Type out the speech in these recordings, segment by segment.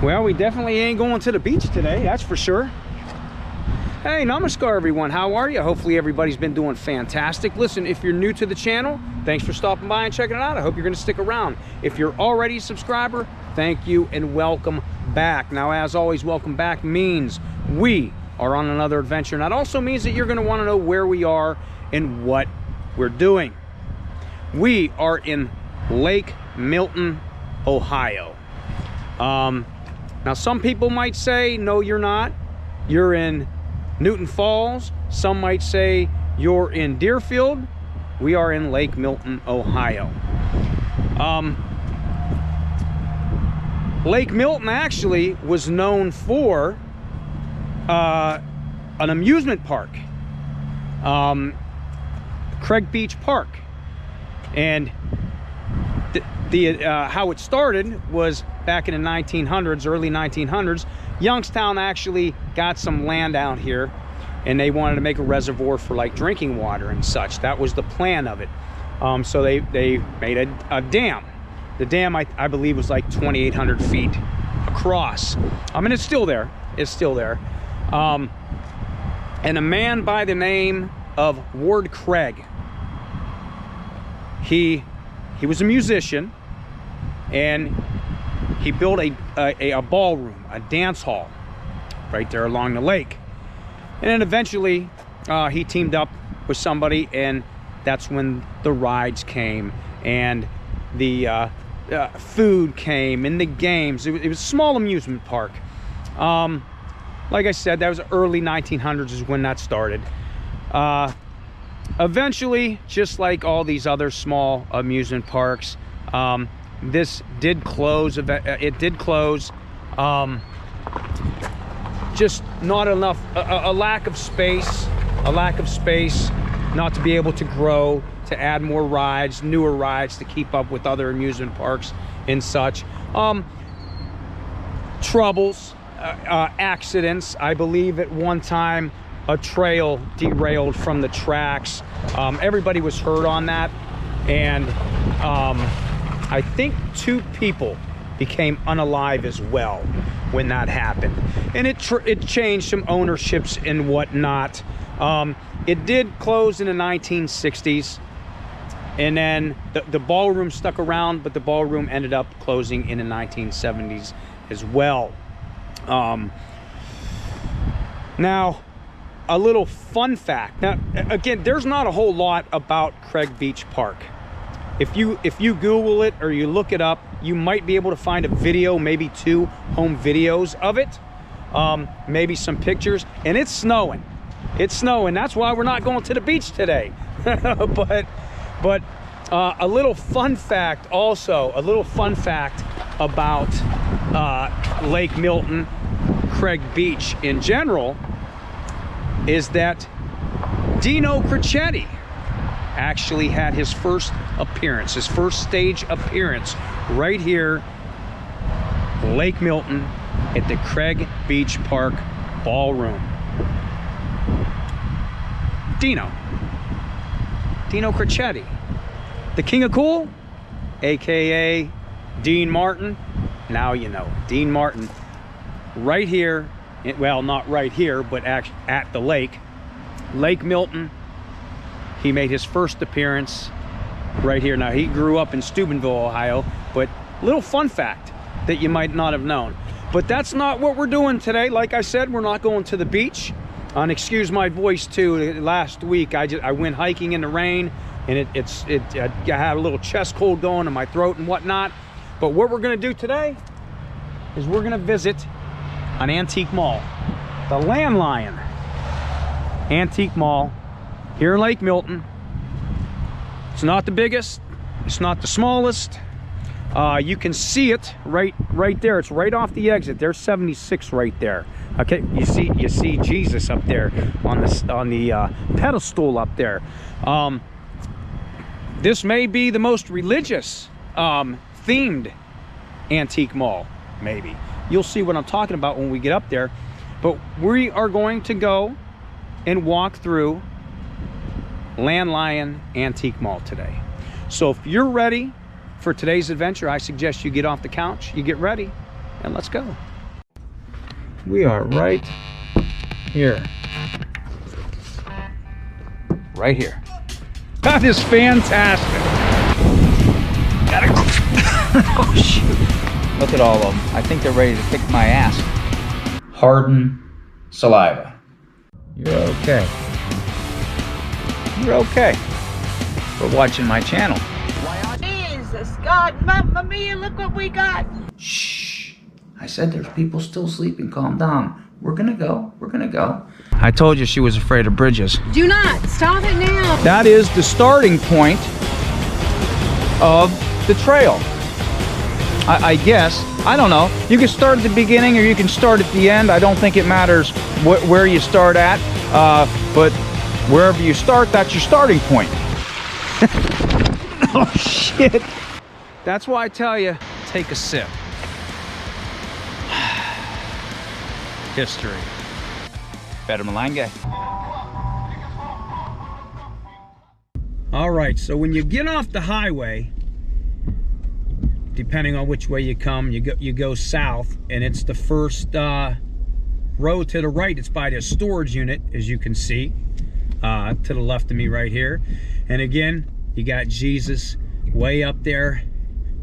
Well, we definitely ain't going to the beach today, that's for sure. Hey, namaskar everyone, how are you? Hopefully everybody's been doing fantastic. Listen, if you're new to the channel, thanks for stopping by and checking it out. I hope you're gonna stick around. If you're already a subscriber, thank you and welcome back. Now, as always, welcome back means we are on another adventure. And that also means that you're gonna wanna know where we are and what we're doing. We are in Lake Milton, Ohio. Now, some people might say, no, you're not. You're in Newton Falls. Some might say you're in Deerfield. We are in Lake Milton, Ohio. Lake Milton actually was known for an amusement park, Craig Beach Park. And how it started was back in the 1900s, early 1900s. Youngstown actually got some land out here and they wanted to make a reservoir for like drinking water and such. That was the plan of it. So they made a dam. The dam, I believe, was like 2,800 feet across. I mean, it's still there. It's still there. And a man by the name of Ward Craig, he was a musician, and he built a ballroom, a dance hall right there along the lake. And then eventually he teamed up with somebody, and that's when the rides came and the food came and the games. It was a small amusement park. Like I said, that was early 1900s is when that started. Eventually, just like all these other small amusement parks, this did close. It did close. Just not enough, a lack of space, not to be able to grow, to add more rides, newer rides to keep up with other amusement parks and such. Troubles, accidents. I believe at one time a trail derailed from the tracks. Everybody was hurt on that, and I think 2 people became unalive as well when that happened. And it changed some ownerships and whatnot. It did close in the 1960s, and then the ballroom stuck around, but the ballroom ended up closing in the 1970s as well. Now, a little fun fact. Now, again, there's not a whole lot about Craig Beach Park. If you Google it or you look it up, you might be able to find a video, maybe 2 home videos of it, maybe some pictures. And it's snowing. It's snowing. That's why we're not going to the beach today. but a little fun fact also, a little fun fact about Lake Milton, Craig Beach in general, is that Dino Cricchetti actually had his first appearance, his first stage appearance right here, Lake Milton, at the Craig Beach Park Ballroom. Dino Cricchetti, the King of Cool, aka Dean Martin. Now you know, Dean Martin, right here, well, not right here, but at the lake, Lake Milton. He made his first appearance right here. Now, he grew up in Steubenville, Ohio, but little fun fact that you might not have known. But that's not what we're doing today. Like I said, we're not going to the beach. And excuse my voice too. Last week I went hiking in the rain, and I had a little chest cold going in my throat and whatnot. But what we're gonna do today is we're gonna visit an antique mall, the Landlion Antique Mall here in Lake Milton. It's not the biggest, it's not the smallest. You can see it right there. It's right off the exit. There's 76 right there. Okay, you see Jesus up there on the pedestal up there. This may be the most religious themed antique mall, maybe. You'll see what I'm talking about when we get up there. But we are going to go and walk through Landlion Antique Mall today. So if you're ready for today's adventure, I suggest you get off the couch, you get ready, and let's go. We are right here. Right here. That is fantastic. Gotta go. Oh, shoot. Look at all of them. I think they're ready to kick my ass. Hardened saliva. You're okay. You're okay for watching my channel. Jesus, God, Mamma Mia, look what we got. Shh. I said there's people still sleeping. Calm down. We're gonna go. We're gonna go. I told you she was afraid of bridges. Do not. Stop it now. That is the starting point of the trail. I guess. I don't know. You can start at the beginning or you can start at the end. I don't think it matters where you start at. But wherever you start, that's your starting point. Oh, shit. That's why I tell you, take a sip. History. Better Malanga. All right, so when you get off the highway, depending on which way you come, you go south, and it's the first road to the right. It's by the storage unit, as you can see, to the left of me right here. And again, you got Jesus way up there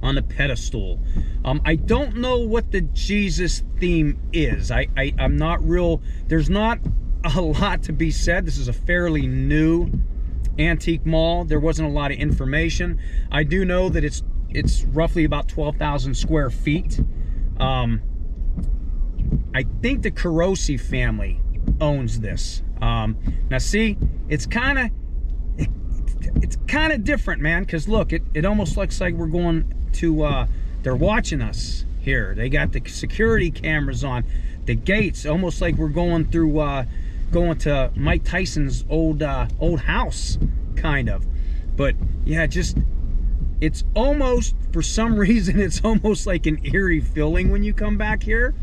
on the pedestal. I don't know what the Jesus theme is. I'm not real, there's not a lot to be said. This is a fairly new antique mall. There wasn't a lot of information. I do know that it's roughly about 12,000 square feet. I think the Carosi family owns this. Now see, it's kind of different, man, because look, it almost looks like we're going to they're watching us here. They got the security cameras on the gates, almost like we're going through going to Mike Tyson's old house, kind of. But yeah, just it's almost, for some reason, it's almost like an eerie feeling when you come back here,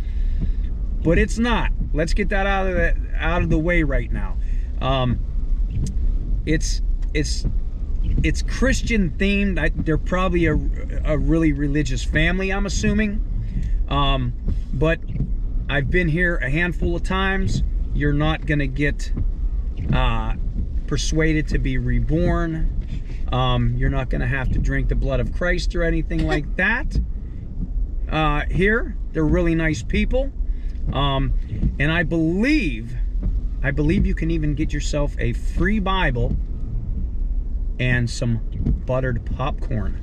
but it's not. Let's get that out of the way right now. It's Christian themed. They're probably a really religious family, I'm assuming. But I've been here a handful of times. You're not gonna get persuaded to be reborn. You're not gonna have to drink the blood of Christ or anything like that. Here, they're really nice people. And I believe you can even get yourself a free Bible and some buttered popcorn.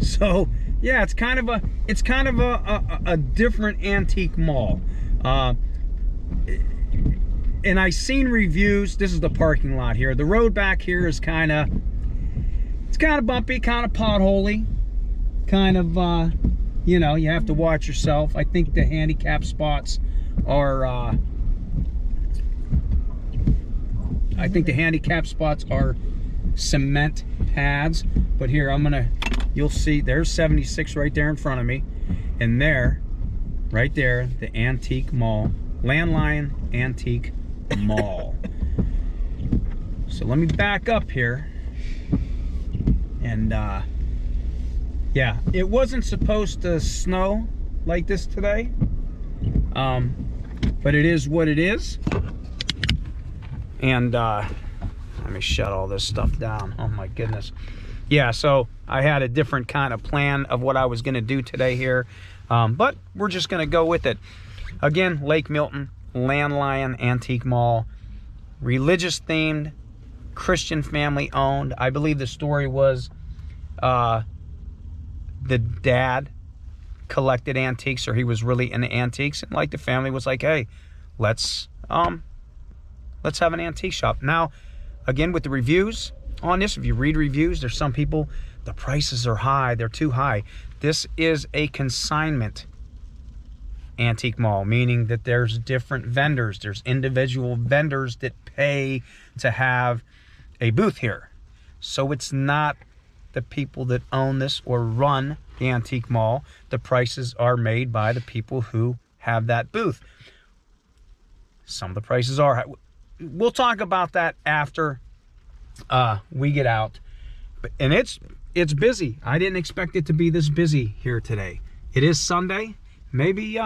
So yeah, it's kind of a different antique mall. And I seen reviews. This is the parking lot here. The road back here is kind of bumpy, kind of potholy, kind of you know, you have to watch yourself. I think the handicap spots are cement pads. But here, you'll see there's 76 right there in front of me, and there, right there, the antique mall, Landline Antique Mall. So let me back up here, and yeah, it wasn't supposed to snow like this today, but it is what it is. And let me shut all this stuff down. Oh my goodness. Yeah, so I had a different kind of plan of what I was going to do today here, but we're just going to go with it. Again, Lake Milton, Landline Antique Mall, religious themed, Christian family owned. I believe the story was the dad collected antiques, or he was really into antiques, and like the family was like, hey, let's have an antique shop. Now, again, with the reviews on this, if you read reviews, there's some people, the prices are high, they're too high. This is a consignment antique mall, meaning that there's different vendors. There's individual vendors that pay to have a booth here. So it's not the people that own this or run the antique mall. The prices are made by the people who have that booth. Some of the prices are, we'll talk about that after we get out. And it's busy. I didn't expect it to be this busy here today. It is Sunday. Maybe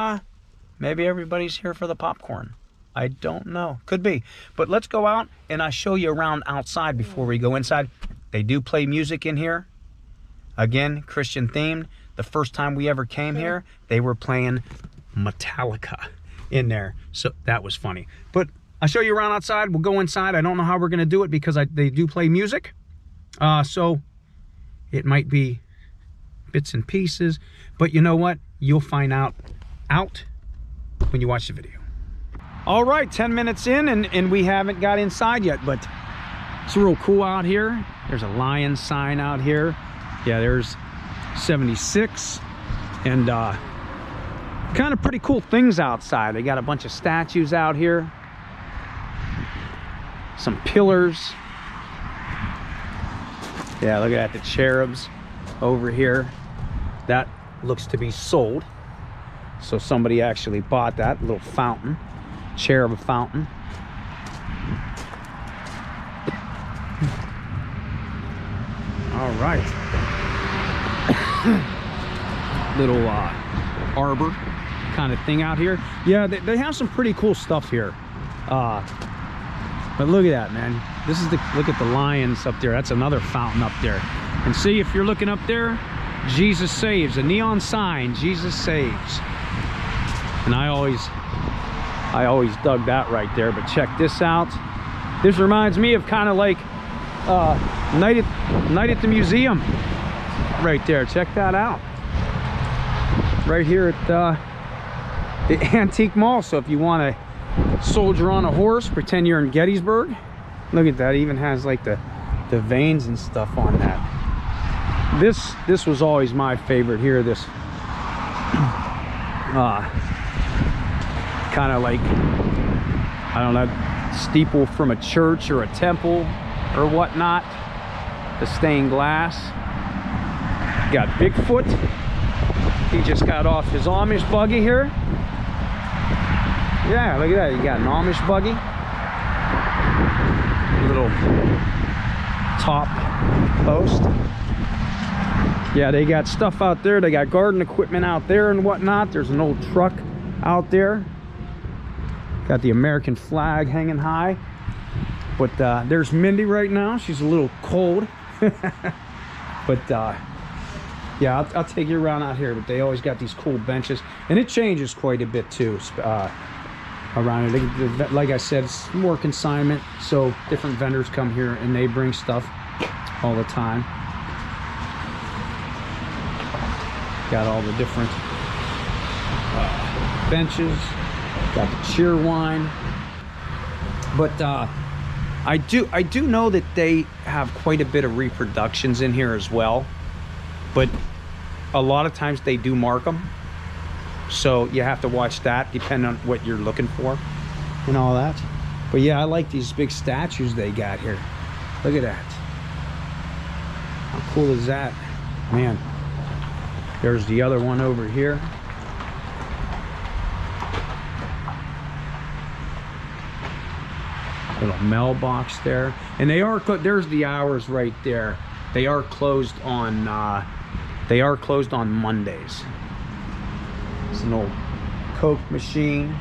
maybe everybody's here for the popcorn. I don't know. Could be. But let's go out and I'll show you around outside before we go inside. They do play music in here. Again, Christian themed. The first time we ever came here, they were playing Metallica in there. So that was funny. But I'll show you around outside. We'll go inside. I don't know how we're going to do it because they do play music. So it might be bits and pieces. But you know what? You'll find out when you watch the video. All right, 10 minutes in and we haven't got inside yet, but it's real cool out here. There's a lion sign out here. Yeah, there's 76 and kind of pretty cool things outside. They got a bunch of statues out here, some pillars. Yeah, look at that, the cherubs over here. That looks to be sold. So somebody actually bought that little fountain. Cherub fountain. All right. Little arbor kind of thing out here. Yeah, they have some pretty cool stuff here. But look at that, man. This is look at the lions up there. That's another fountain up there. And see, if you're looking up there, Jesus saves, a neon sign, Jesus saves. And I always dug that right there. But check this out. This reminds me of kind of like night at the museum right there. Check that out. Right here at the Antique Mall. So if you want to soldier on a horse, pretend you're in Gettysburg. Look at that. It even has like the veins and stuff on that. This was always my favorite here. This kind of like, I don't know, steeple from a church or a temple or whatnot. The stained glass. Got Bigfoot. He just got off his Amish buggy here. Yeah, look at that. You got an Amish buggy. Little top post. Yeah, they got stuff out there. They got garden equipment out there and whatnot. There's an old truck out there. Got the American flag hanging high. But there's Mindy right now. She's a little cold. But yeah, I'll take you around out here. But they always got these cool benches. And it changes quite a bit too around it. Like I said, it's more consignment. So different vendors come here and they bring stuff all the time. Got all the different benches. Got the cheer wine. But I do know that they have quite a bit of reproductions in here as well. But a lot of times they do mark them. So you have to watch that depending on what you're looking for and all that. But yeah, I like these big statues they got here. Look at that. How cool is that? Man. There's the other one over here. Little mailbox there. And they are, there's the hours right there. They are closed on Mondays. It's an old Coke machine.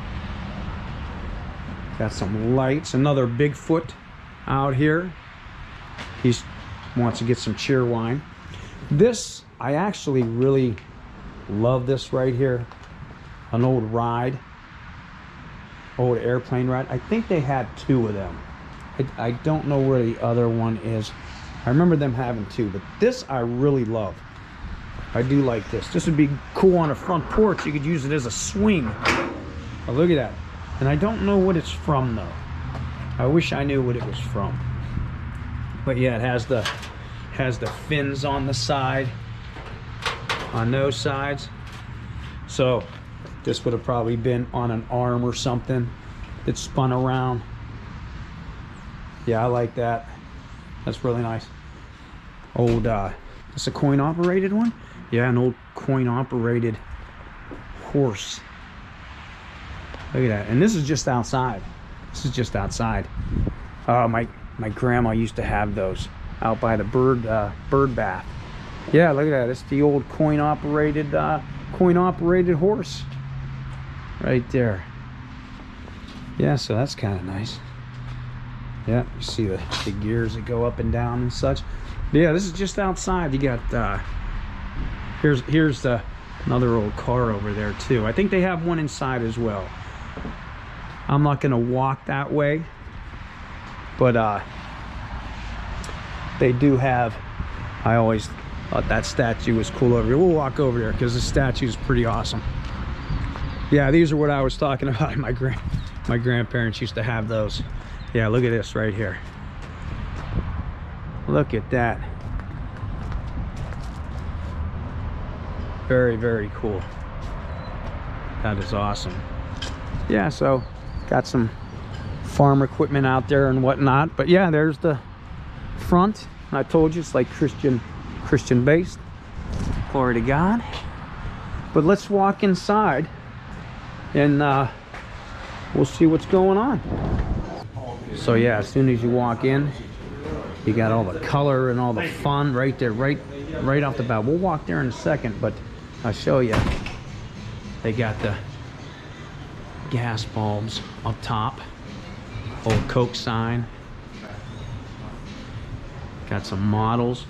Got some lights. Another Bigfoot out here. He wants to get some cheer wine. This, I actually really love this right here. An old ride. Old airplane ride. I think they had two of them. I don't know where the other one is. I remember them having two, but this I really love. I do like this. This would be cool on a front porch. You could use it as a swing. Oh, look at that. And I don't know what it's from though. I wish I knew what it was from. But yeah, it has the fins on the side, on those sides. So this would have probably been on an arm or something that spun around. Yeah, I like that. That's really nice. Old, this a coin operated one? Yeah, an old coin operated horse. Look at that. And this is just outside. This is just outside. My grandma used to have those out by the bird bath. Yeah, look at that. It's the old coin operated horse. right there. Yeah, so that's kind of nice. Yeah, you see the gears that go up and down and such. But yeah, this is just outside. You got here's another old car over there too. I think they have one inside as well. I'm not gonna walk that way, but they do have. I always thought that statue was cool over here. We'll walk over there because the statue is pretty awesome. Yeah, these are what I was talking about. My grandparents used to have those. Yeah, look at this right here. Look at that. Very, very cool. That is awesome. Yeah, so got some farm equipment out there and whatnot. But yeah, there's the front. I told you it's like Christian based. Glory to God. But let's walk inside and we'll see what's going on. So yeah, as soon as you walk in, you got all the color and all the fun right there, right off the bat. We'll walk there in a second, but I'll show you. They got the gas bulbs up top, old Coke sign. Got some models.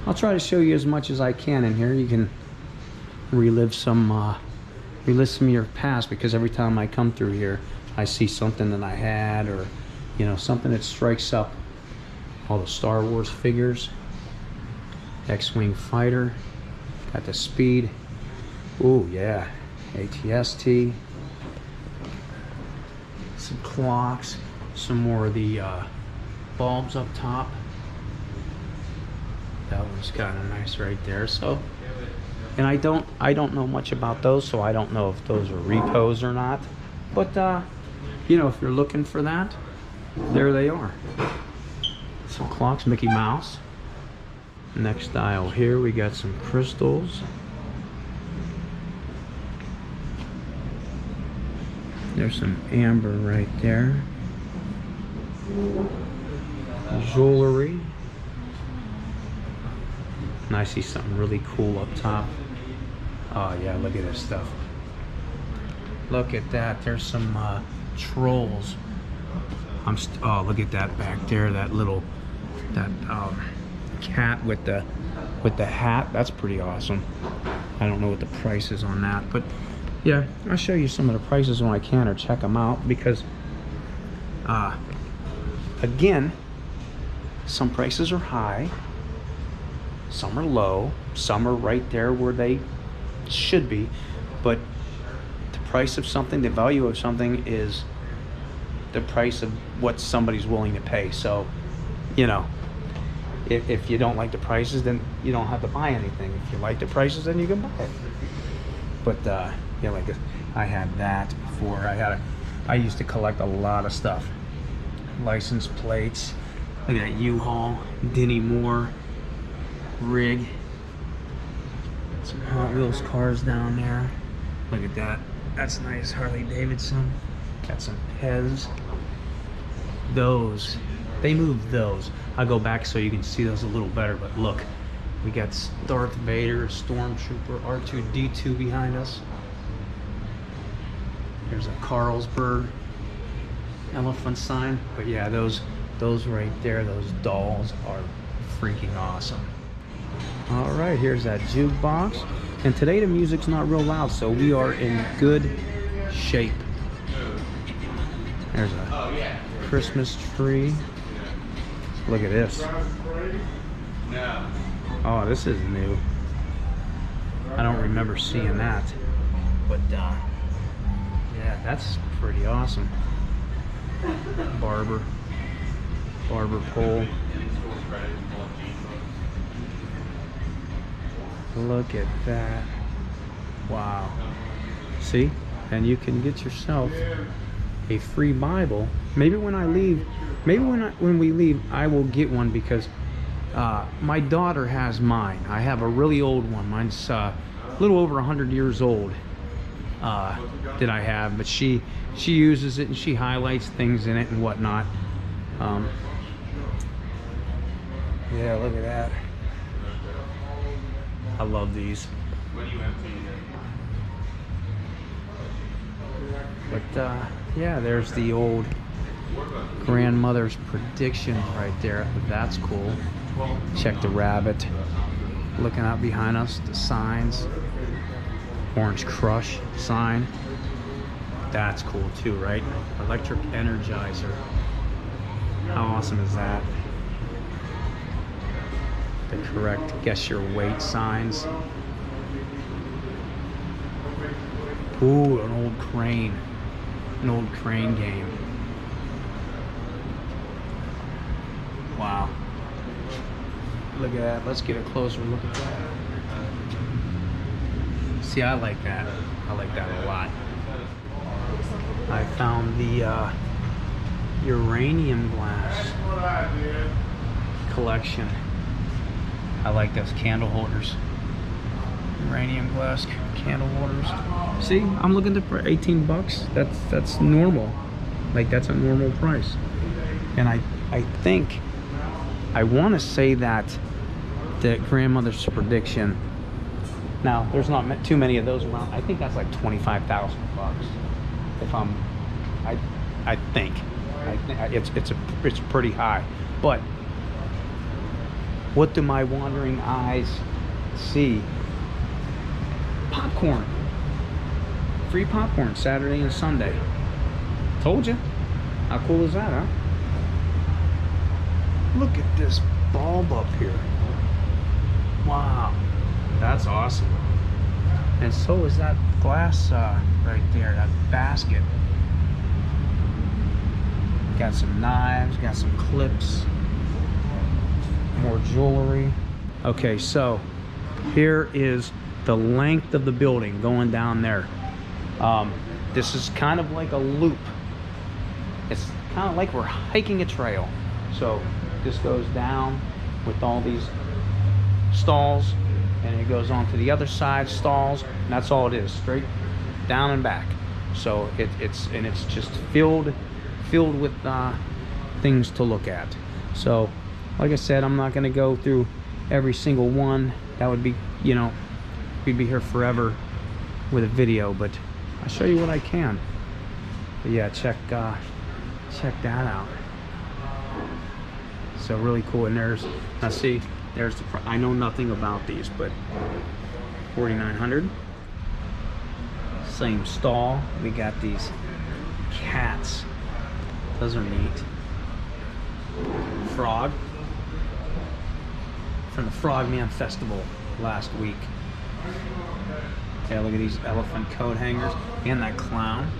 I'll try to show you as much as I can in here. You can relive some of your past, because every time I come through here, I see something that I had, or you know, something that strikes up. All the Star Wars figures, X-Wing fighter, got the Speed. Ooh yeah, ATST. Some clocks, some more of the bulbs up top. That one's kind of nice right there. So, and I don't know much about those, so I don't know if those are repos or not. But you know, if you're looking for that, there they are. Some clocks, Mickey Mouse. Next aisle here, we got some crystals. There's some amber right there. Jewelry. And I see something really cool up top. Oh yeah, look at this stuff. Look at that. There's some trolls. Oh, look at that back there. That cat with the hat. That's pretty awesome. I don't know what the price is on that, but yeah, I'll show you some of the prices when I can, or check them out, because again, some prices are high, some are low, some are right there where they should be, but the price of something, the value of something, is the price of what somebody's willing to pay. So, you know, if you don't like the prices, then you don't have to buy anything. If you like the prices, then you can buy it. But yeah, like I had that before. I used to collect a lot of stuff. License plates. Look at that U-Haul, Denny Moore rig. Some Hot Wheels cars down there. Look at that. That's nice. Harley Davidson. Got some Pez. Those, they moved those. I'll go back so you can see those a little better, but look, we got Darth Vader, Stormtrooper, R2-D2 behind us. There's a Carlsberg elephant sign. But yeah, those right there, those dolls are freaking awesome. All right, here's that jukebox. And today the music's not real loud, so we are in good shape. There's a Christmas tree. Look at this. Oh, this is new. I don't remember seeing that. But yeah, that's pretty awesome. Barber pole. Look at that. Wow. See? And you can get yourself a free Bible. Maybe when I leave, when we leave, I will get one, because my daughter has mine. I have a really old one. Mine's a little over 100 years old that I have, but she uses it and she highlights things in it and whatnot. Yeah, look at that. I love these. But yeah, there's the old grandmother's prediction right there. That's cool. Check the rabbit. Looking out behind us, the signs. Orange Crush sign. That's cool too, right? Electric Energizer. How awesome is that? The correct guess your weight signs. Ooh, an old crane. An old crane game. Wow. Look at that. Let's get a closer look at that. See, I like that. I like that a lot. I found the uranium glass collection. I like those candle holders. Uranium glass candle holders. See, I'm looking for 18 bucks. That's normal. Like, that's a normal price. And I think, I want to say that the grandmother's prediction. Now, there's not too many of those around. I think that's like 25,000 bucks. If I think it's pretty high. But what do my wandering eyes see? Popcorn. Free popcorn Saturday and Sunday. Told you. How cool is that, huh? Look at this bulb up here. Wow. That's awesome. And so is that glass right there, that basket. Got some knives, got some clips, more jewelry. Okay, so here is the length of the building going down there. This is kind of like a loop. It's kind of like we're hiking a trail. So this goes down with all these stalls, and it goes on to the other side, stalls, and that's all it is, straight down and back. So it's just filled with things to look at. So like I said, I'm not going to go through every single one. That would be, you know, we'd be here forever with a video, but I'll show you what I can. But yeah, check that out. So really cool. And there's, now see, there's the, I know nothing about these, but 4,900. Same stall. We got these cats. Those are neat. Frog. From the Frogman Festival last week. Yeah, look at these elephant coat hangers and that clown.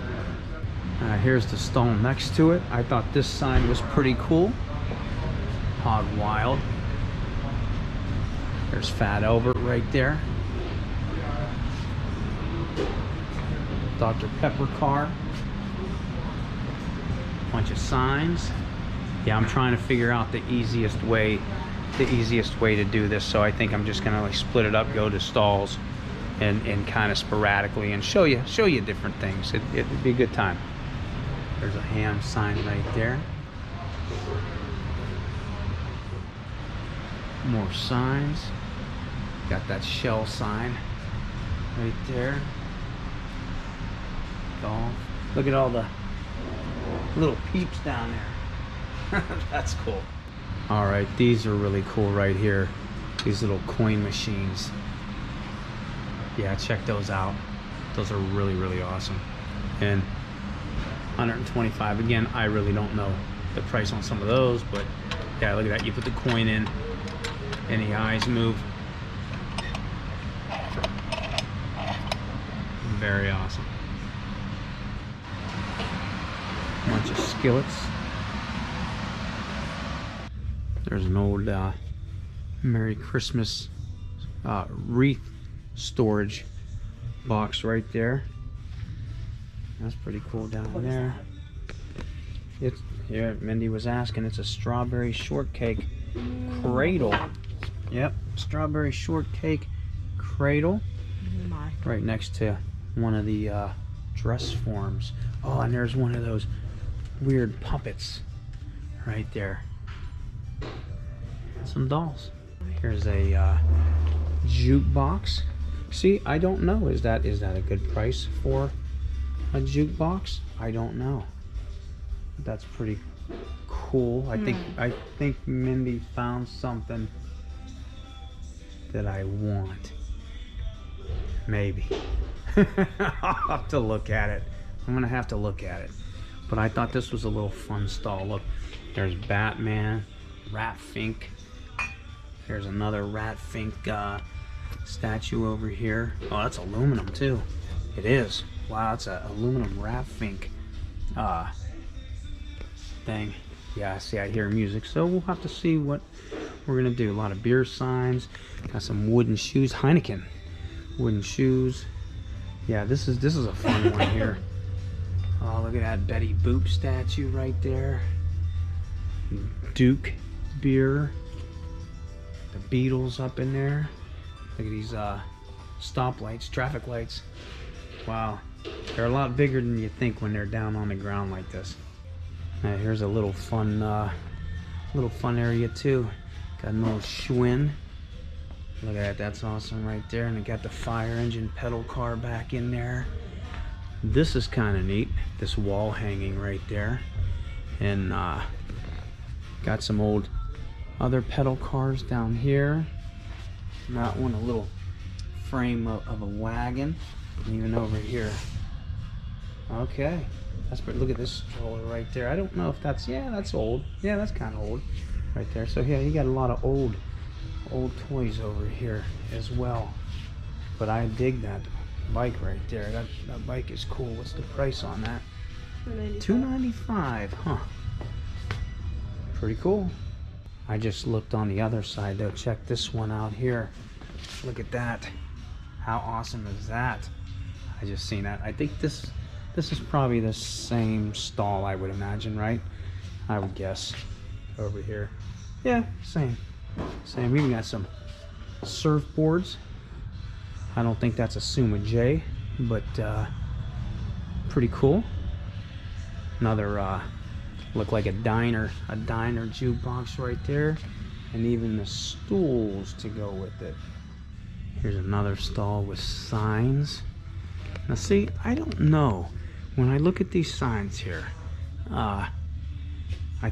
Here's the stall next to it. I thought this sign was pretty cool. Hog Wild. There's Fat Albert right there. Dr. Pepper car. Bunch of signs. Yeah, I'm trying to figure out the easiest way to do this. So I think I'm just gonna like split it up, go to stalls, and kind of sporadically and show you different things. It'd be a good time. There's a ham sign right there. More signs. Got that shell sign right there. Golf. Look at all the little peeps down there. That's cool. All right, these are really cool right here. These little coin machines. Yeah, check those out. Those are really, really awesome. And 125. Again, I really don't know the price on some of those, but yeah, look at that. You put the coin in and the eyes move. Very awesome. Bunch of skillets. There's an old Merry Christmas wreath storage box right there. That's pretty cool down there. It's here. Mindy was asking. It's a strawberry shortcake cradle. Yep, strawberry shortcake cradle. Right next to one of the dress forms. Oh, and there's one of those weird puppets right there. Some dolls. Here's a jukebox. See, I don't know. Is that a good price for a jukebox? I don't know. That's pretty cool. I think Mindy found something that I want. Maybe. I'll have to look at it. I'm gonna have to look at it. But I thought this was a little fun stall. Look, there's Batman, Rat Fink. There's another Rat Fink statue over here. Oh, that's aluminum too. It is. Wow, it's an aluminum Rat Fink thing. Yeah, see, I hear music, so we'll have to see what we're gonna do. A lot of beer signs. Got some wooden shoes. Heineken wooden shoes. Yeah, this is a fun one here. Oh, look at that Betty Boop statue right there. Duke beer. The Beatles up in there. Look at these stoplights, traffic lights. Wow, they're a lot bigger than you think when they're down on the ground like this. Here's a little fun area too. Got an old Schwinn. Look at that, that's awesome right there. And they got the fire engine pedal car back in there. This is kind of neat. This wall hanging right there, and got some old other pedal cars down here. That one, a little frame of a wagon, and even over here. Okay, that's pretty. Look at this stroller right there. I don't know if that's, yeah, that's old. Yeah, that's kind of old right there. So yeah, you got a lot of old toys over here as well. But I dig that bike right there. That bike is cool. What's the price on that? $295. Huh. Pretty cool. I just looked on the other side though. Check this one out here. Look at that. How awesome is that? I just seen that. I think this is probably the same stall, I would imagine, right? I would guess. Over here. Yeah, same. Same. We even got some surfboards. I don't think that's a Suma J, but pretty cool. Another look like a diner jukebox right there, and even the stools to go with it. Here's another stall with signs. Now see, I don't know, when I look at these signs here, I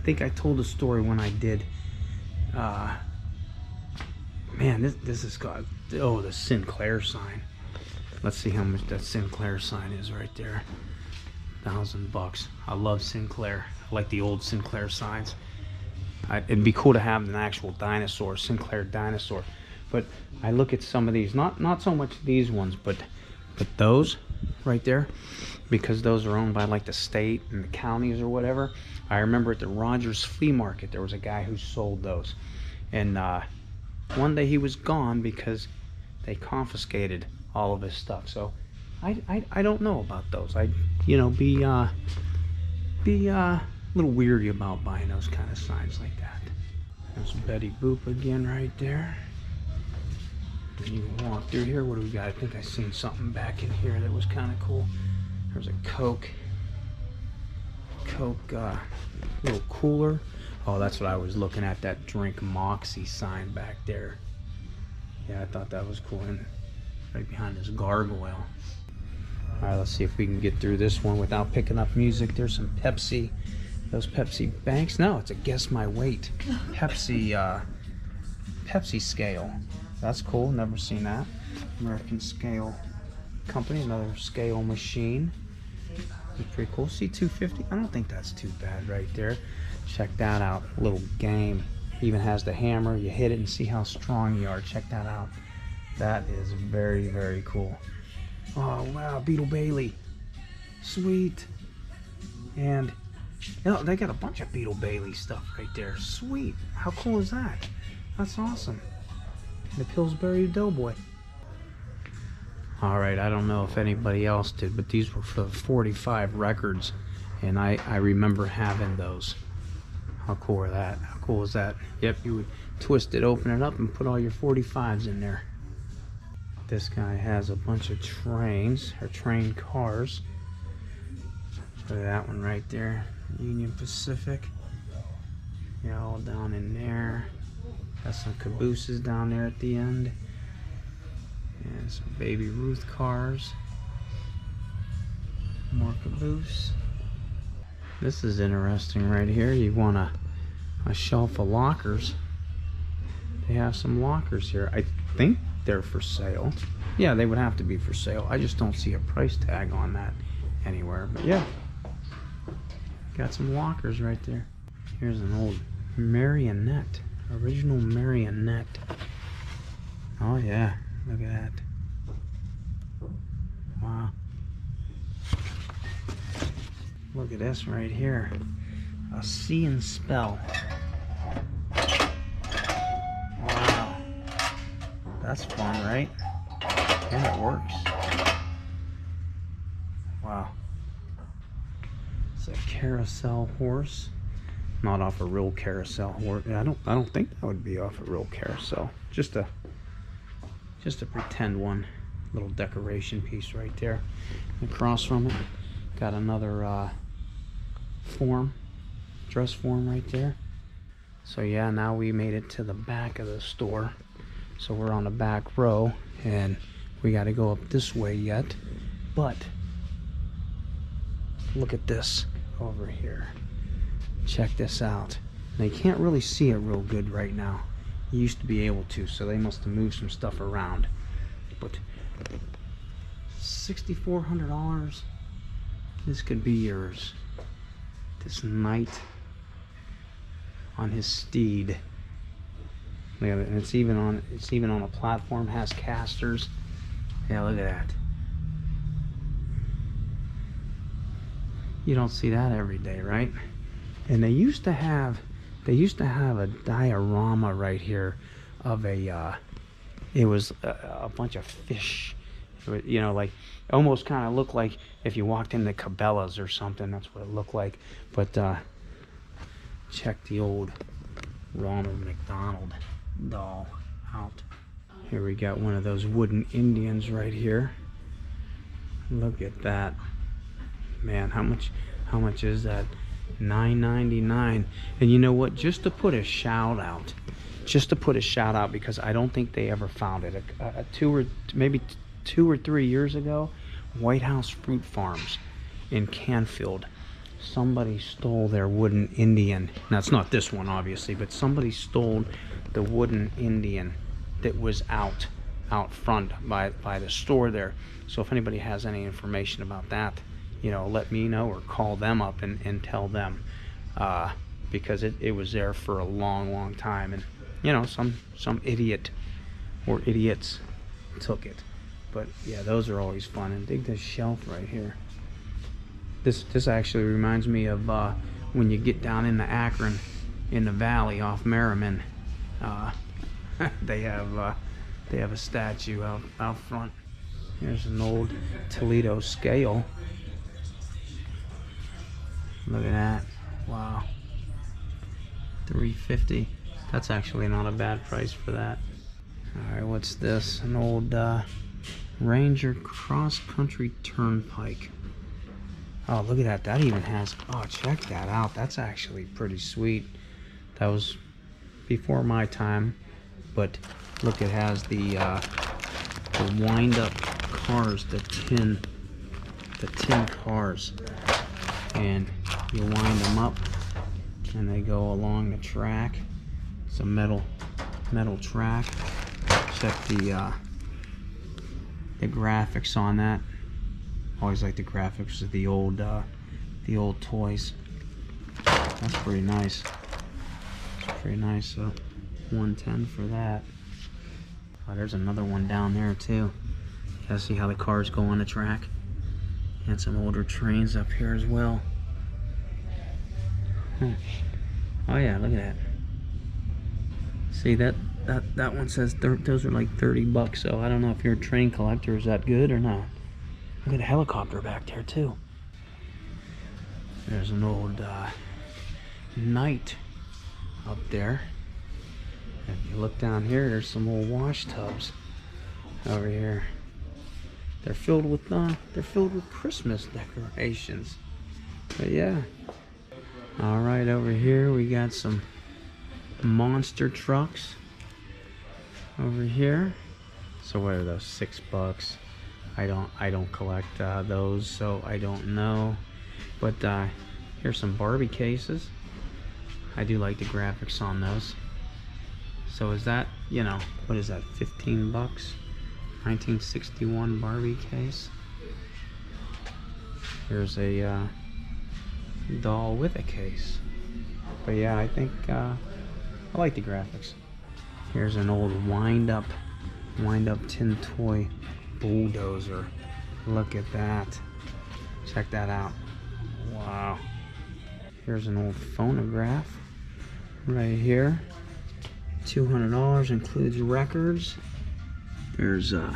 think I told a story when I did man, this has got, oh, the Sinclair sign. Let's see how much that Sinclair sign is right there. $1,000. I love Sinclair. I like the old Sinclair signs. It'd be cool to have an actual dinosaur, Sinclair dinosaur. But I look at some of these, not so much these ones, but those right there, because those are owned by like the state and the counties or whatever. I remember at the Rogers Flea Market, there was a guy who sold those. And one day he was gone because they confiscated all of his stuff. So I don't know about those. I, you know, be a little weary about buying those kind of signs like that. There's Betty Boop again right there. And you can walk through here. What do we got? I think I seen something back in here that was kind of cool. There's a Coke little cooler. Oh, that's what I was looking at, that Drink Moxie sign back there. Yeah, I thought that was cool. And right behind this gargoyle. All right, let's see if we can get through this one without picking up music. There's some Pepsi. Those Pepsi banks. No, it's a Guess My Weight. Pepsi scale. That's cool. Never seen that. American Scale Company. Another scale machine. That's pretty cool. C250. I don't think that's too bad right there. Check that out. A little game. Even has the hammer. You hit it and see how strong you are. Check that out. That is very, very cool. Oh wow, Beetle Bailey. Sweet. And you know, they got a bunch of Beetle Bailey stuff right there. Sweet. How cool is that? That's awesome. The Pillsbury Doughboy. Alright, I don't know if anybody else did, but these were for the 45 records. And I remember having those. How cool are that? How cool is that? Yep, you would twist it, open it up, and put all your 45s in there. This guy has a bunch of trains, or train cars. Look at that one right there. Union Pacific. Yeah, all down in there. Got some cabooses down there at the end. And some Baby Ruth cars. More caboose. This is interesting right here. You want a shelf of lockers. They have some lockers here. I think they're for sale. Yeah, they would have to be for sale. I just don't see a price tag on that anywhere. But yeah, got some lockers right there. Here's an old marionette. Original marionette. Oh yeah, look at that. Wow. Look at this right here. A See and Spell. Wow. That's fun, right? And it works. Wow. It's a carousel horse. Not off a real carousel horse. I don't think that would be off a real carousel. Just a pretend one. Little decoration piece right there. Across from it, got another dress form right there. So yeah, now we made it to the back of the store. So we're on the back row, and we got to go up this way yet. But look at this over here. Check this out. Now you can't really see it real good right now. You used to be able to, so they must have moved some stuff around. But $6,400. This could be yours. This knight on his steed. Look at it, and it's even on a platform. Has casters. Yeah, look at that. You don't see that every day, right? And they used to have a diorama right here of it was a bunch of fish. You know, like almost kind of looked like if you walked into Cabela's or something. That's what it looked like. But check the old Ronald McDonald doll out. Here we got one of those wooden Indians right here. Look at that, man. How much is that? $9.99. And you know what? Just to put a shout out, because I don't think they ever found it. Maybe 2 or 3 years ago, White House Fruit Farms in Canfield, somebody stole their wooden Indian. Now it's not this one obviously, but somebody stole the wooden Indian that was out front by the store there. So if anybody has any information about that, you know, let me know or call them up and tell them, because it was there for a long time, and you know, some idiot or idiots took it. But yeah, those are always fun. And dig this shelf right here. This actually reminds me of when you get down in the Akron, in the valley off Merriman. They have a statue out front. Here's an old Toledo scale. Look at that. Wow. $3.50. That's actually not a bad price for that. All right, what's this? An old Ranger Cross Country Turnpike. Oh, look at that. That even has, oh, check that out. That's actually pretty sweet. That was before my time, but look, it has the wind-up cars, the tin cars, and you wind them up, and they go along the track. It's a metal track. Check the graphics on that. Always like the graphics of the old toys. That's pretty nice. It's pretty nice. So $110 for that. Oh, there's another one down there too. You gotta see how the cars go on the track. And some older trains up here as well. Oh yeah, look at that. See that one says those are like $30. So I don't know if you're a train collector, is that good or not? Look at a helicopter back there too. There's an old knight up there. If you look down here, there's some old wash tubs over here. They're filled with Christmas decorations. But yeah. All right, over here we got some monster trucks over here. So what are those? $6. I don't collect those, so I don't know. But here's some Barbie cases. I do like the graphics on those. So is that, you know, what is that, 15 bucks? 1961 Barbie case. Here's a doll with a case. But yeah, I think I like the graphics. Here's an old wind-up tin toy bulldozer. Look at that. Check that out. Wow. Here's an old phonograph right here. $200, includes records. There's what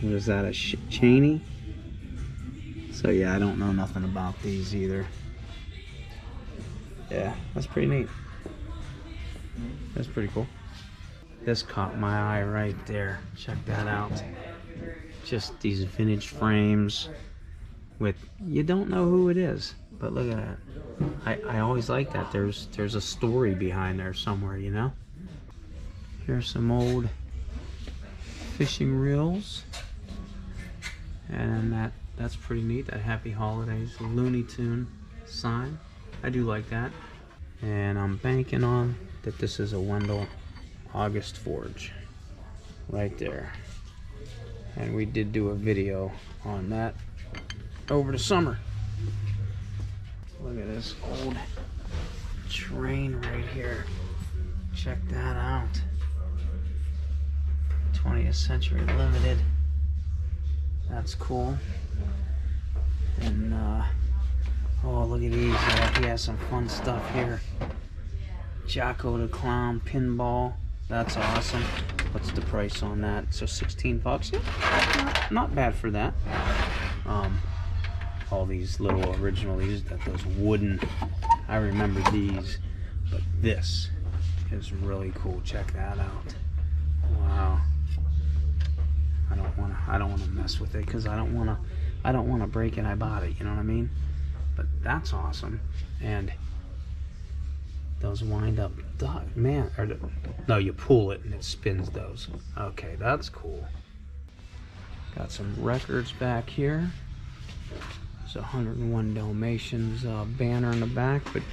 is that, a Cheney? So yeah, I don't know nothing about these either. Yeah, that's pretty neat. That's pretty cool. This caught my eye right there. Check that out. Just these vintage frames with, you don't know who it is, but look at that. I always like that. There's a story behind there somewhere, you know. Here's some old fishing reels, and that's pretty neat. That Happy Holidays Looney Tune sign, I do like that. And I'm banking on that this is a Wendell August Forge right there, and we did do a video on that over the summer. Look at this old train right here. Check that out. 20th Century Limited. That's cool. And oh, look at these. He has some fun stuff here. Jocko the Clown pinball. That's awesome. What's the price on that? So 16 bucks. Yeah, not bad for that. All these little original, those wooden, I remember these, but this is really cool. Check that out. Wow. I don't wanna mess with it because I don't wanna break it. I bought it, you know what I mean? But that's awesome. And those wind up man, no, you pull it and it spins those. Okay, that's cool. Got some records back here. There's 101 Dalmatians banner in the back, but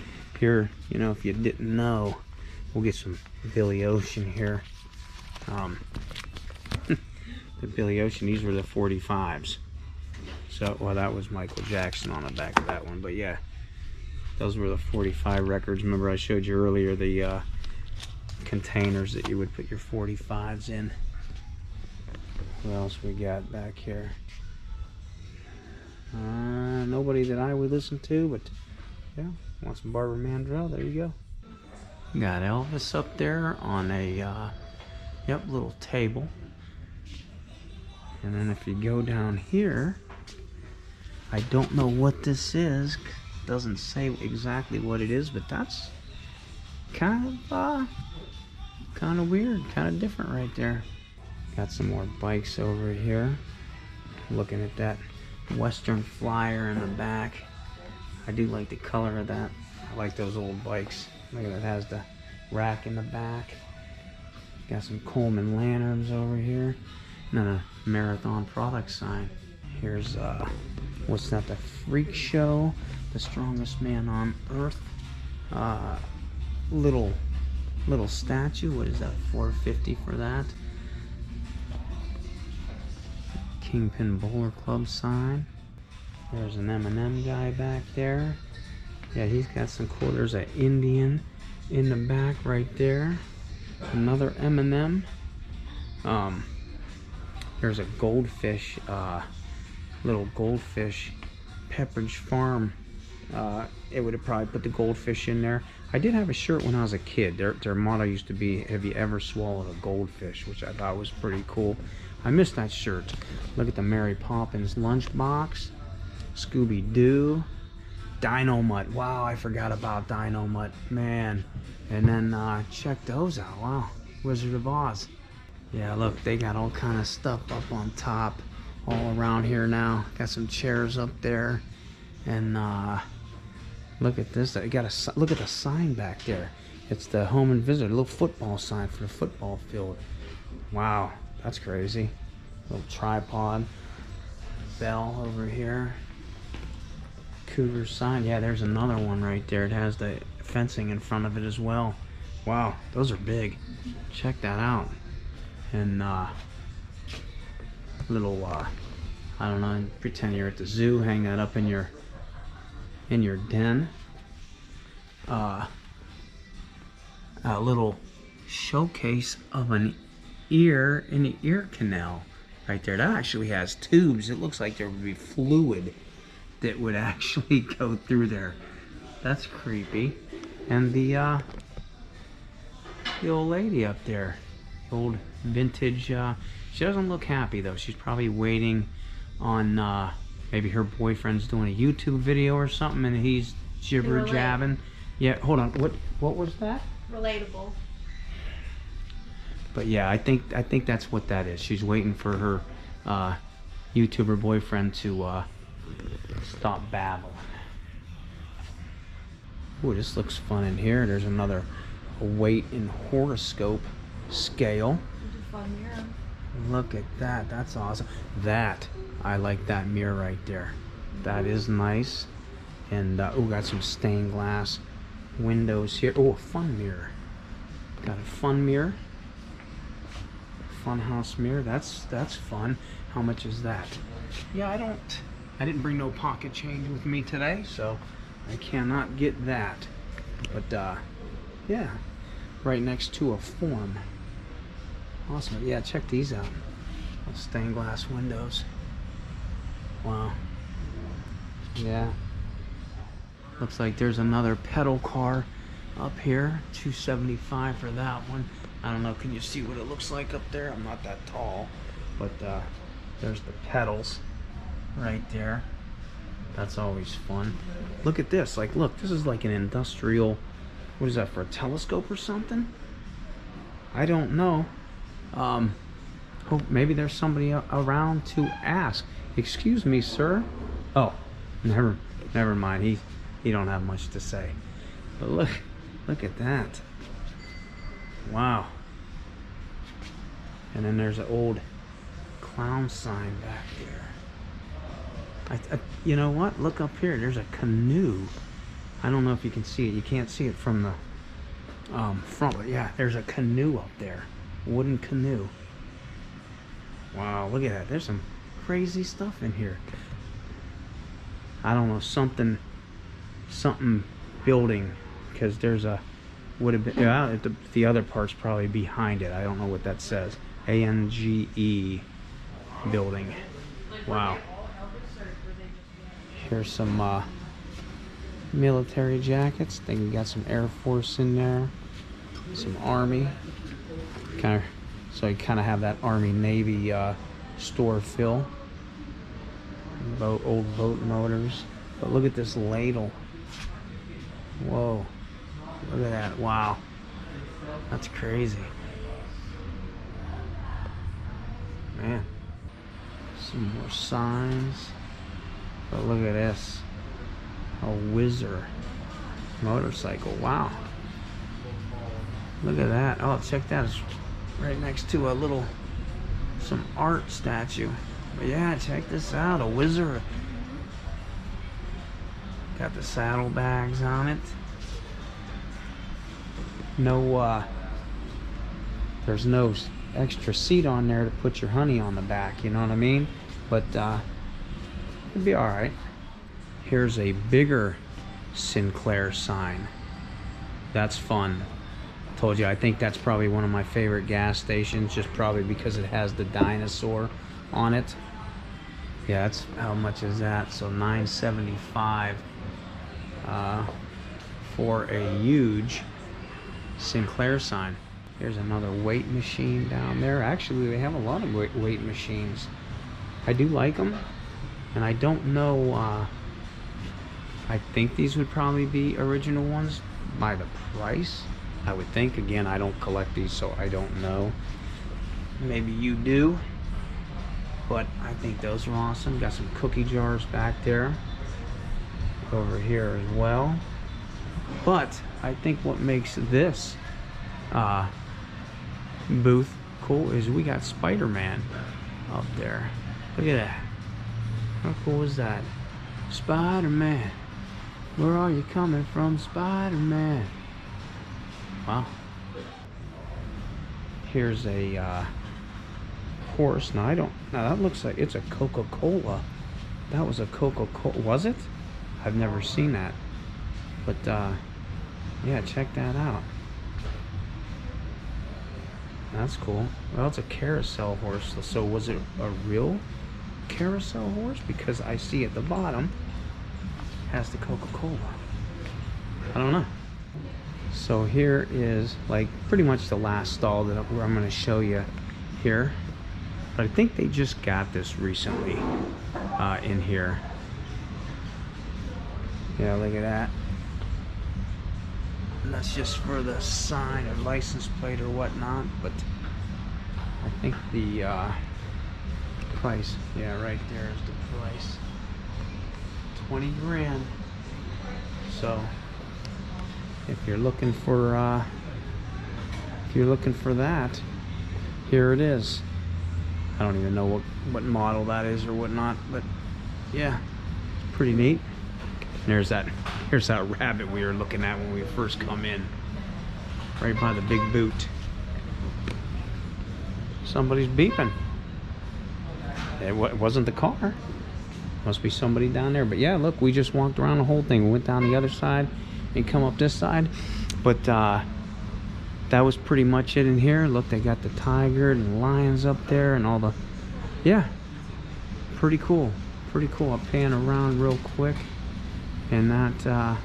here, you know, if you didn't know, we'll get some Billy Ocean here. The Billy Ocean, these were the 45s. So, well, that was Michael Jackson on the back of that one, but yeah, those were the 45 records. Remember I showed you earlier the containers that you would put your 45s in. What else we got back here? Nobody that I would listen to, but yeah, want some Barbara Mandrell, there you go. Got Elvis up there on a little table. And then if you go down here, I don't know what this is. Doesn't say exactly what it is, but that's kind of weird, kind of different right there. Got some more bikes over here. Looking at that Western Flyer in the back. I do like the color of that. I like those old bikes. Look at it, has the rack in the back. Got some Coleman lanterns over here. And then a Marathon product sign. Here's what's that, the Freak Show, the strongest man on earth. Little statue. What is that, $4.50 for that? Kingpin Bowler Club sign. There's an M&M guy back there. Yeah, he's got some cool. There's an Indian in the back right there. Another M&M. There's a goldfish, little goldfish, Pepperidge Farm. It would have probably put the goldfish in there. I did have a shirt when I was a kid. Their motto used to be, "Have you ever swallowed a goldfish?" which I thought was pretty cool. I missed that shirt. Look at the Mary Poppins lunchbox, Scooby-Doo, Dino-Mutt. Wow, I forgot about Dino-Mutt, man. And then check those out. Wow, Wizard of Oz. Yeah, look, they got all kind of stuff up on top, all around here now. Got some chairs up there, and look at this. I got look at the sign back there. It's the Home and Visitor, a little football sign for the football field. Wow, that's crazy. Little tripod. bell over here. Cougar sign. Yeah, there's another one right there. It has the fencing in front of it as well. Wow, those are big. Check that out. And little I don't know, pretend you're at the zoo, hang that up in your den. A little showcase of an ear in the ear canal right there. That actually has tubes. It looks like there would be fluid that would actually go through there. That's creepy. And the old lady up there, the old vintage. She doesn't look happy though. She's probably waiting on maybe her boyfriend's doing a YouTube video or something, and he's jibber jabbing. Yeah, hold on. What was that? Relatable. But yeah, I think that's what that is. She's waiting for her YouTuber boyfriend to stop babbling. Ooh, this looks fun in here. There's another weight and horoscope scale. It's a fun mirror. Look at that. That's awesome. I like that mirror right there. That is nice. And oh, got some stained glass windows here. Oh, a fun mirror. Got a fun mirror. Fun house mirror. That's fun. How much is that? Yeah, I didn't bring no pocket change with me today, so I cannot get that. But yeah, right next to a form. Awesome. Yeah, check these out. Those stained glass windows. Wow. Yeah. Looks like there's another pedal car up here. $275 for that one. I don't know, can you see what it looks like up there? I'm not that tall, but there's the pedals right there. That's always fun. Look at this. Like, look, this is like an industrial, what is that, for a telescope or something? I don't know. Oh, maybe there's somebody around to ask. Excuse me, sir. Oh, never mind. He don't have much to say. But look at that. Wow. And then there's an old clown sign back there. You know what? Look up here. There's a canoe. I don't know if you can see it. You can't see it from the front, but yeah, there's a canoe up there. Wooden canoe. Wow, look at that. There's some crazy stuff in here. I don't know, something building, because there's a would have been, yeah, the other part's probably behind it. I don't know what that says. ANGE building. Wow. Here's some military jackets. I think we got some Air Force in there, some Army. So you kind of have that Army Navy store feel. Old boat motors. But look at this ladle. Whoa. Look at that. Wow. That's crazy. Man. Some more signs. But look at this. A Whizzer motorcycle. Wow. Look at that. Oh, check that. It's right next to some art statue. But yeah, check this out. A Whizzer. Got the saddlebags on it. No, there's no extra seat on there to put your honey on the back, you know what I mean? But it'd be alright. Here's a bigger Sinclair sign. That's fun. Told you, I think that's probably one of my favorite gas stations, just probably because it has the dinosaur on it. Yeah, that's, how much is that? So $9.75 for a huge Sinclair sign. Here's another weight machine down there. Actually, they have a lot of weight machines. I do like them, and I don't know, I think these would probably be original ones by the price, I would think. Again, I don't collect these, so I don't know. Maybe you do, but I think those are awesome. Got some cookie jars back there, over here as well. But I think what makes this booth cool is we got Spider-Man up there. Look at that. How cool is that? Spider-Man, where are you coming from, Spider-Man? Wow. Here's a horse. Now that looks like it's a Coca-Cola. That was a Coca-Cola, was it? I've never seen that. But yeah, check that out. That's cool. Well, it's a carousel horse. So was it a real carousel horse? Because I see at the bottom has the Coca-Cola. I don't know. So here is like pretty much the last stall that I'm going to show you here. But I think they just got this recently in here. Yeah, look at that. And that's just for the sign or license plate or whatnot. But I think the price, yeah, right there is the price. 20 grand. So if you're looking for that, here it is. I don't even know what model that is or whatnot, but yeah, it's pretty neat. And here's that rabbit we were looking at when we first come in, right by the big boot. Somebody's beeping. It wasn't the car. Must be somebody down there. But yeah, look, we just walked around the whole thing. We went down the other side and come up this side. But that was pretty much it in here. Look, they got the tiger and the lions up there and all the, yeah, pretty cool. Pretty cool. I'll pan around real quick. And that,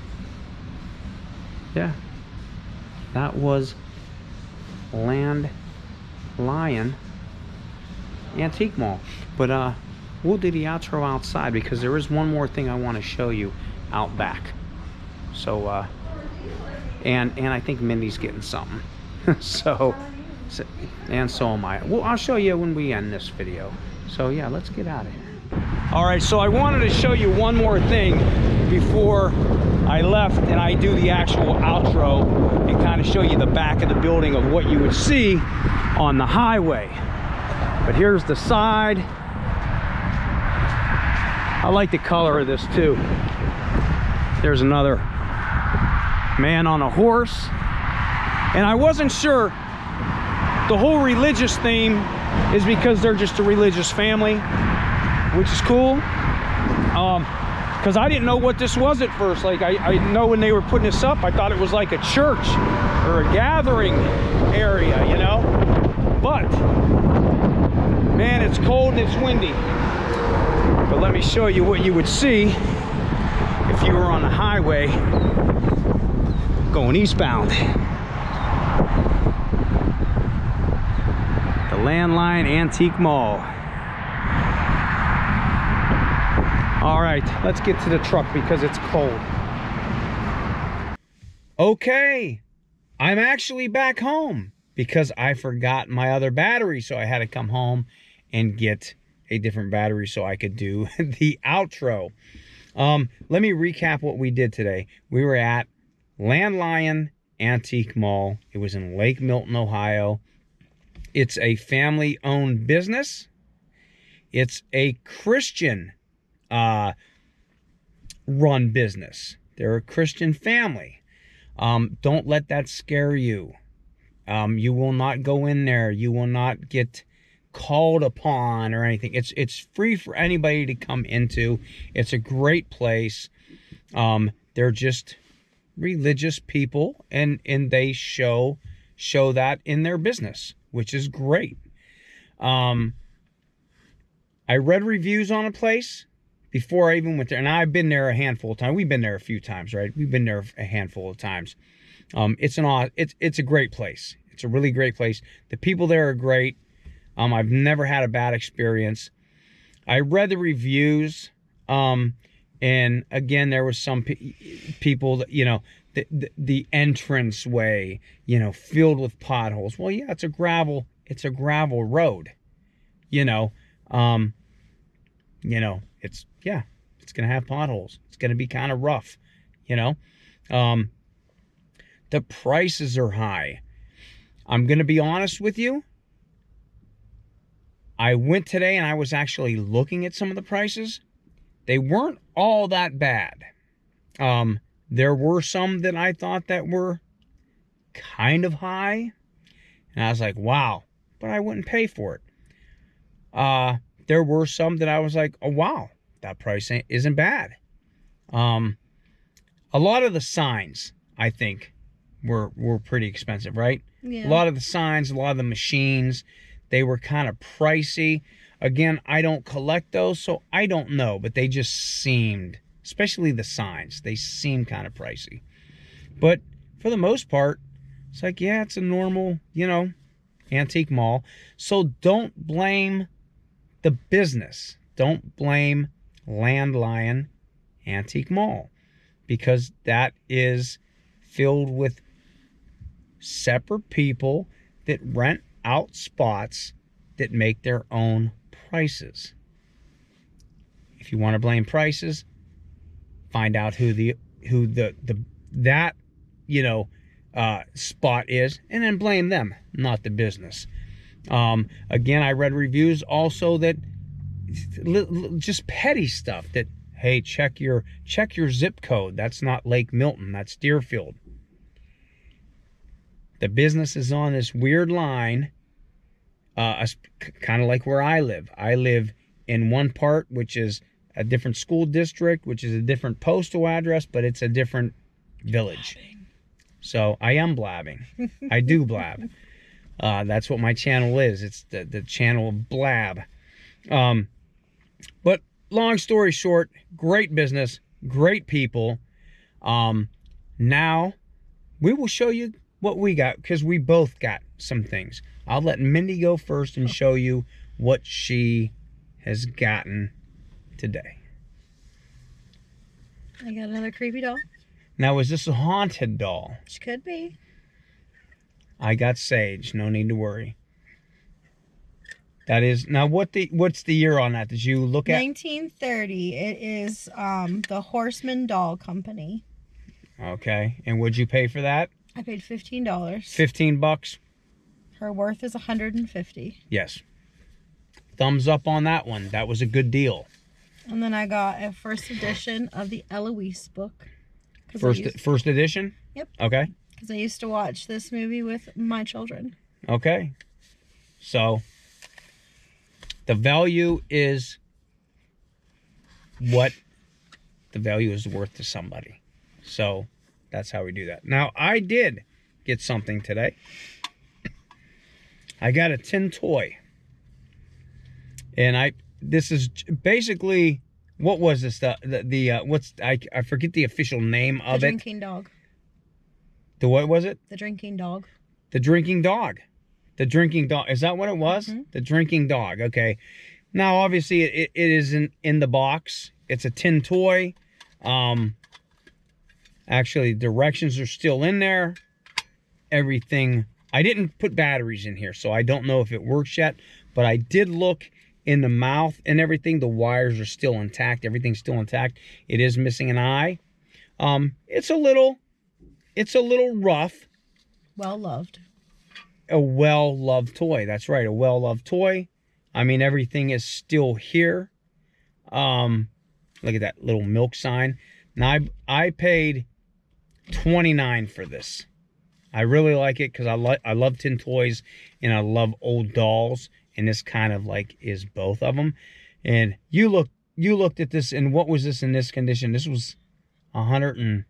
yeah, that was Land Lion Antique Mall. But we'll do the outro outside because there is one more thing I want to show you out back. So and I think Mindy's getting something. so and so am I. Well, I'll show you when we end this video. So yeah, let's get out of here. All right, so I wanted to show you one more thing before I left and I do the actual outro and kind of show you the back of the building of what you would see on the highway. But here's the side. I like the color of this too. There's another man on a horse. And I wasn't sure, the whole religious theme is because they're just a religious family, which is cool. Because I didn't know what this was at first. Like I know when they were putting this up, I thought it was like a church or a gathering area, you know? But man, it's cold and it's windy. But let me show you what you would see if you were on the highway going eastbound. The Landline Antique Mall. All right, let's get to the truck because it's cold. Okay, I'm actually back home because I forgot my other battery, so I had to come home and get a different battery so I could do the outro. Let me recap what we did today. We were at Landline Antique Mall. It was in Lake Milton, Ohio. It's a family-owned business. It's a Christian run business. They're a Christian family. Don't let that scare you. You will not go in there. You will not get called upon or anything. It's free for anybody to come into. It's a great place. They're just religious people, and they show that in their business, which is great. I read reviews on a place before I even went there, and I've been there a handful of times. We've been there a few times, right? We've been there a handful of times. It's a great place. It's a really great place. The people there are great. I've never had a bad experience. I read the reviews, and again, there was some people that, you know, the entrance way, you know, filled with potholes. Well, yeah, it's a gravel road, you know, it's gonna have potholes. It's gonna be kind of rough, you know. The prices are high. I'm gonna be honest with you. I went today and I was actually looking at some of the prices, they weren't all that bad. There were some that I thought that were kind of high, and I was like, wow, but I wouldn't pay for it. There were some that I was like, oh wow, that price isn't bad. A lot of the signs, I think, were pretty expensive, right? Yeah. A lot of the signs, a lot of the machines, they were kind of pricey. Again, I don't collect those, so I don't know, but they just seemed, especially the signs, they seemed kind of pricey. But for the most part, it's like, yeah, it's a normal, you know, antique mall. So don't blame the business. Don't blame Landlion Antique Mall, because that is filled with separate people that rent out spots that make their own prices. If you want to blame prices, find out who that you know spot is, and then blame them, not the business. Again, I read reviews also that just petty stuff that, hey, check your zip code. That's not Lake Milton, that's Deerfield. The business is on this weird line, kind of like where I live. I live in one part, which is a different school district, which is a different postal address, but it's a different village. So I am blabbing. I do blab. That's what my channel is. It's the channel of blab. But long story short, great business, great people. Now we will show you what we got, because we both got some things. I'll let Mindy go first and show you what she has gotten today. I got another creepy doll. Now, is this a haunted doll? Which could be. I got Sage, no need to worry. That is, now what's the year on that? Did you look at? 1930. It is the Horseman Doll Company. Okay, and what'd you pay for that? I paid $15. 15 bucks? Her worth is $150. Yes. Thumbs up on that one. That was a good deal. And then I got a first edition of the Eloise book. First edition? Yep. Okay. Because I used to watch this movie with my children. Okay. So, the value is what the value is worth to somebody. So, that's how we do that. Now, I did get something today. I got a tin toy. And this is basically, what was this? I forget the official name of it. The drinking dog. The what was it? The drinking dog. The drinking dog. The drinking dog. Is that what it was? Mm-hmm. The drinking dog. Okay. Now, obviously, it is in the box. It's a tin toy. Actually, directions are still in there. Everything. I didn't put batteries in here, so I don't know if it works yet. But I did look in the mouth and everything. The wires are still intact. Everything's still intact. It is missing an eye. It's a little rough. Well loved. A well-loved toy. That's right, a well-loved toy. I mean, everything is still here. Look at that little milk sign. Now, I paid $29 for this. I really like it because I love tin toys and I love old dolls, and this kind of like is both of them. And you looked at this, and what was this in this condition? This was $180.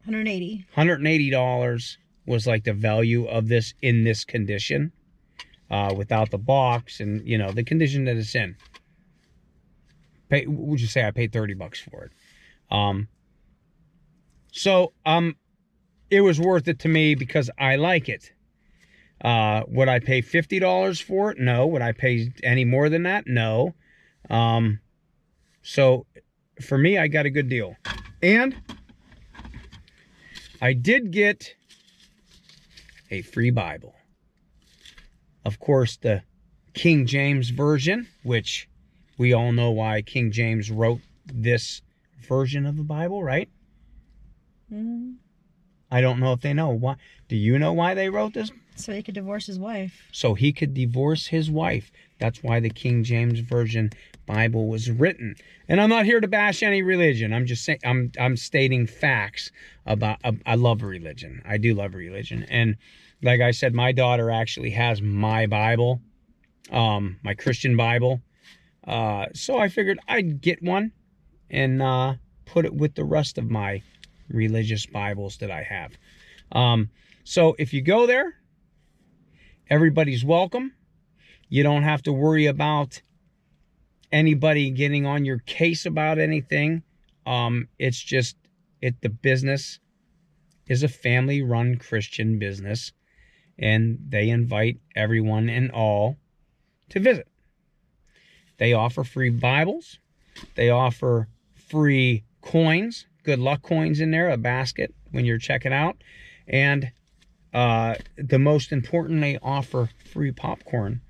$180 was like the value of this in this condition, without the box and, you know, the condition that it's in. Would you say I paid 30 bucks for it? It was worth it to me because I like it. Would I pay $50 for it? No. Would I pay any more than that? No. So for me, I got a good deal. And I did get a free Bible. Of course, the King James Version, which we all know why King James wrote this version of the Bible, right? Mm-hmm. I don't know if they know why. Do you know why they wrote this? So he could divorce his wife. So he could divorce his wife. That's why the King James Version Bible was written. And I'm not here to bash any religion. I'm just saying, I'm stating facts about, I love religion. I do love religion. And like I said, my daughter actually has my Bible, my Christian Bible. So I figured I'd get one and put it with the rest of my religious Bibles that I have. So if you go there, everybody's welcome. You don't have to worry about anybody getting on your case about anything. It's just, the business is a family-run Christian business, and they invite everyone and all to visit. They offer free Bibles. They offer free coins, good luck coins in there, a basket when you're checking out. And the most important, they offer free popcorn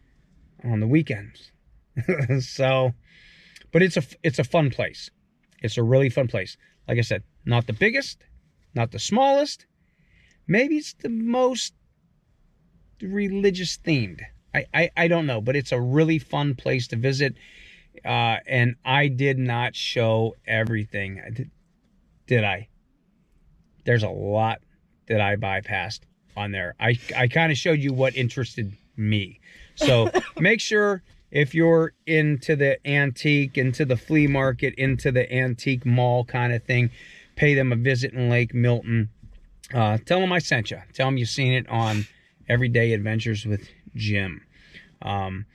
on the weekends. So, but it's a fun place. It's a really fun place. Like I said, not the biggest, not the smallest. Maybe it's the most religious themed. I don't know, but it's a really fun place to visit. And I did not show everything. Did I? There's a lot that I bypassed on there. I kind of showed you what interested me. So make sure, if you're into the antique, into the flea market, into the antique mall kind of thing, pay them a visit in Lake Milton. Tell them I sent you. Tell them you've seen it on Everyday Adventures with Jim. And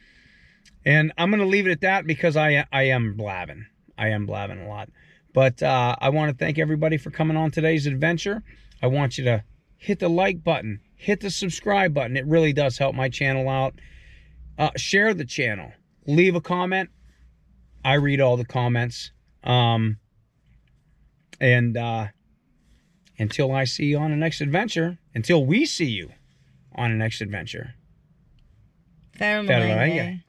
I'm going to leave it at that because I am blabbing. I am blabbing a lot. But I want to thank everybody for coming on today's adventure. I want you to hit the like button. Hit the subscribe button. It really does help my channel out. Share the channel. Leave a comment. I read all the comments. And until I see you on the next adventure, until we see you on the next adventure. Farewell.